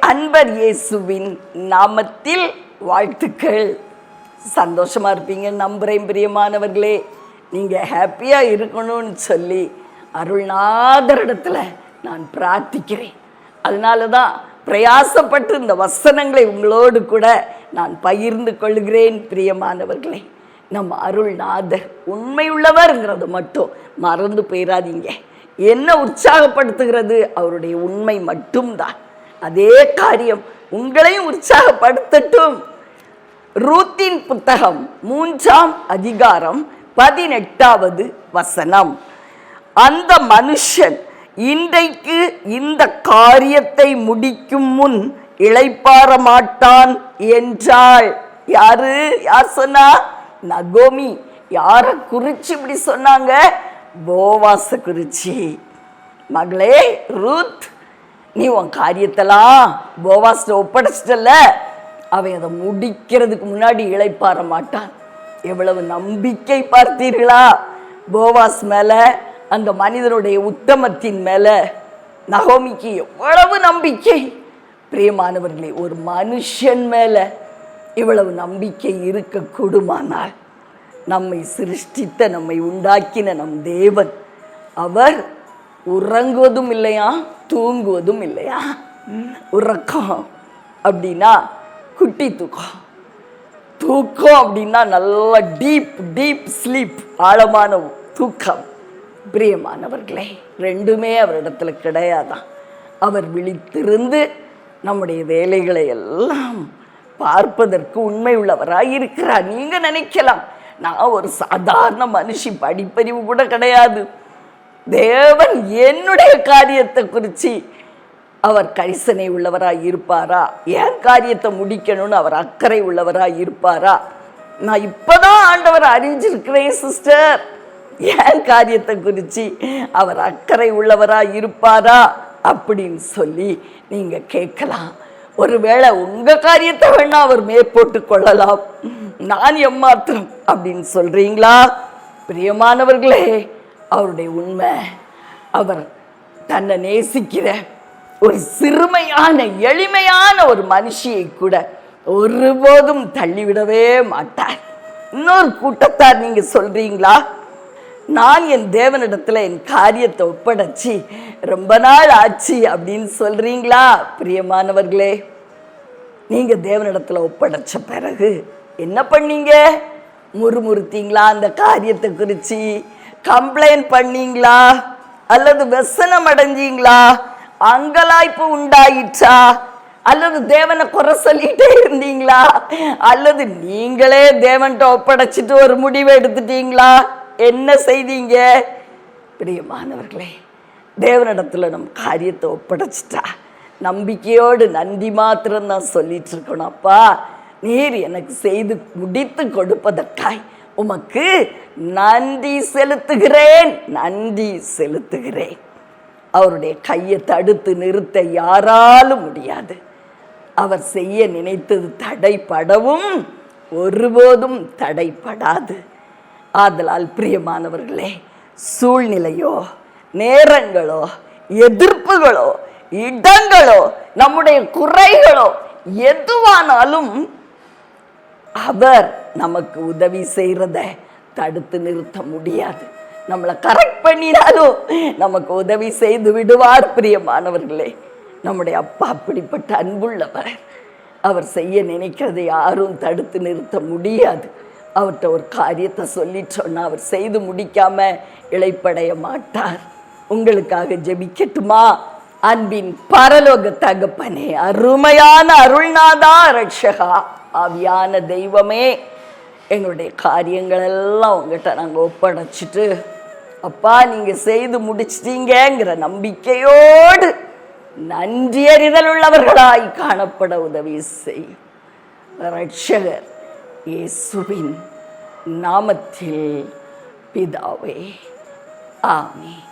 அன்பர் இயேசுவின் நாமத்தில் வாழ்த்துக்கள். சந்தோஷமா இருப்பீங்க நம்புறேன். பிரியமானவர்களே, நீங்க ஹாப்பியா இருக்கணும்னு சொல்லி அருள்நாதரிடத்துல நான் பிரார்த்திக்கிறேன். அதனால தான் பிரயாசப்பட்டு இந்த வசனங்களை உங்களோடு கூட நான் பகிர்ந்து கொள்கிறேன். பிரியமானவர்களே, நம்ம அருள்நாதர் உண்மையுள்ளவர்ங்கிறது மட்டும் மறந்து போயிடாதீங்க. என்ன உற்சாகப்படுத்துகிறது? அவருடைய உண்மை மட்டும்தான். அதே காரியம் உங்களையும் உற்சாகப்படுத்தட்டும். ரூத்தின் புத்தகம் 3ஆம் அதிகாரம் 18வது வசனம். அந்த மனுஷன் இன்றைக்கு இந்த காரியத்தை முடிக்கும் முன் இளைப்பாற மாட்டான் என்றாள். யார் சொன்னா? நகோமி. யார குறிச்சு இப்படி சொன்னாங்க? போவாச குறிச்சி. மகளே ரூத், நீ உன் காரியத்தெல்லாம் போவாஸ்ட ஒப்படைச்சிட்டல, அவன் அதை முடிக்கிறதுக்கு முன்னாடி இளைப்பாற மாட்டான். எவ்வளவு நம்பிக்கை பார்த்தீர்களா? போவாஸ் மேல, அந்த மனிதனுடைய உத்தமத்தின் மேல நகோமிக்கு எவ்வளவு நம்பிக்கை. பிரியமானவர்களே, ஒரு மனுஷன் மேல இவ்வளவு நம்பிக்கை இருக்க கூடுமானால், நம்மை சிருஷ்டித்த, நம்மை உண்டாக்கின நம் தேவன், அவர் உறங்குவதும் இல்லையா, தூங்குவதும் இல்லையா. உறக்கம் அப்படின்னா குட்டி தூக்கம், தூக்கம் அப்படின்னா நல்ல டீப் ஸ்லீப், ஆழமான தூக்கம். பிரியமானவர்களே, ரெண்டுமே அவரிடத்துல கிடையாதான். அவர் விழித்திருந்து நம்முடைய வேலைகளை எல்லாம் பார்ப்பதற்கு உண்மை உள்ளவராய் இருக்கிறார். நீங்க நினைக்கலாம், நான் ஒரு சாதாரண மனுஷி, படிப்பறிவு கூட கிடையாது, தேவன் என்னுடைய காரியத்தை குறித்து அவர் கரிசனை உள்ளவராய் இருப்பாரா? என் காரியத்தை முடிக்கணும்னு அவர் அக்கறை உள்ளவராய் இருப்பாரா? நான் இப்பதான் ஆண்டவர் அறிஞ்சிருக்கிறேன் சிஸ்டர், என் காரியத்தை குறித்து அவர் அக்கறை உள்ளவராய் இருப்பாரா அப்படின்னு சொல்லி நீங்க கேட்கலாம். ஒருவேளை உங்க காரியத்தை வேணா அவர் மேற்போட்டு கொள்ளலாம், நான் எம்மாத்திரம் அப்படின்னு சொல்றீங்களா? பிரியமானவர்களே, அவருடைய உண்மை, அவர் தன்னை நேசிக்கிற ஒரு சிறுமையான எளிமையான ஒரு மனுஷியை கூட ஒருபோதும் தள்ளிவிடவே மாட்டார். இன்னொரு கூட்டத்தார் நீங்க சொல்றீங்களா, நான் என் தேவனிடத்துல என் காரியத்தை ஒப்படைச்சி ரொம்ப நாள் ஆச்சு அப்படின்னு சொல்றீங்களா? பிரியமானவர்களே, நீங்க தேவனிடத்துல ஒப்படைச்ச பிறகு என்ன பண்ணீங்க? முறுமுறுத்தீங்களா? அந்த காரியத்தை குறித்து கம்ப்ளைண்ட் பண்ணீங்களா? அல்லது வெசனம் அடைஞ்சீங்களா? அங்கலாய்ப்பு உண்டாயிற்றா? அல்லது தேவனை குறை சொல்லிட்டே இருந்தீங்களா? அல்லது நீங்களே தேவன்கிட்ட ஒப்படைச்சிட்டு ஒரு முடிவை எடுத்துட்டீங்களா? என்ன செய்தீங்க? பிரியமானவர்களே, தேவனிடத்துல நம் காரியத்தை ஒப்படைச்சிட்டா நம்பிக்கையோடு நன்றி மாத்திரம் தான் சொல்லிட்டு இருக்கணும். அப்பா, நீர் எனக்கு செய்து முடித்து கொடுப்பதற்காய் உமக்கு நன்றி செலுத்துகிறேன், நன்றி செலுத்துகிறேன். அவருடைய கையை தடுத்து நிறுத்த யாராலும் முடியாது. அவர் செய்ய நினைத்தது தடைப்படவும் ஒருபோதும் தடைப்படாது. ஆதலால் பிரியமானவர்களே, சூழ்நிலையோ, நேரங்களோ, எதிர்ப்புகளோ, இடங்களோ, நம்முடைய குறைகளோ எதுவானாலும் அவர் நமக்கு உதவி செய்யறத தடுத்து நிறுத்த முடியாது. நம்மளை கரெக்ட் பண்ணினாலும் நமக்கு உதவி செய்து விடுவார். பிரியமானவர்களே, நம்முடைய அப்பா அப்படிப்பட்ட அன்புள்ளவர். அவர் செய்ய நினைக்கிறதை யாரும் தடுத்து நிறுத்த முடியாது. அவர்கிட்ட ஒரு காரியத்தை சொல்லிட்டோன்னா அவர் செய்து முடிக்காம இளைப்படைய மாட்டார். உங்களுக்காக ஜெபிக்கட்டுமா? அன்பின் பரலோக தகப்பனே, அருமையான அருள்நாதா, ரட்சகா, ஆவியான தெய்வமே, எங்களுடைய காரியங்கள் எல்லாம் உங்ககிட்ட நாங்கள் ஒப்படைச்சிட்டு, அப்பா நீங்க செய்து முடிச்சிட்டீங்கிற நம்பிக்கையோடு நன்றியறிதல் உள்ளவர்களாய் காணப்பட உதவி செய். ரட்சகர் இயேசுவின் நாமத்தில் பிதாவே, ஆமென்.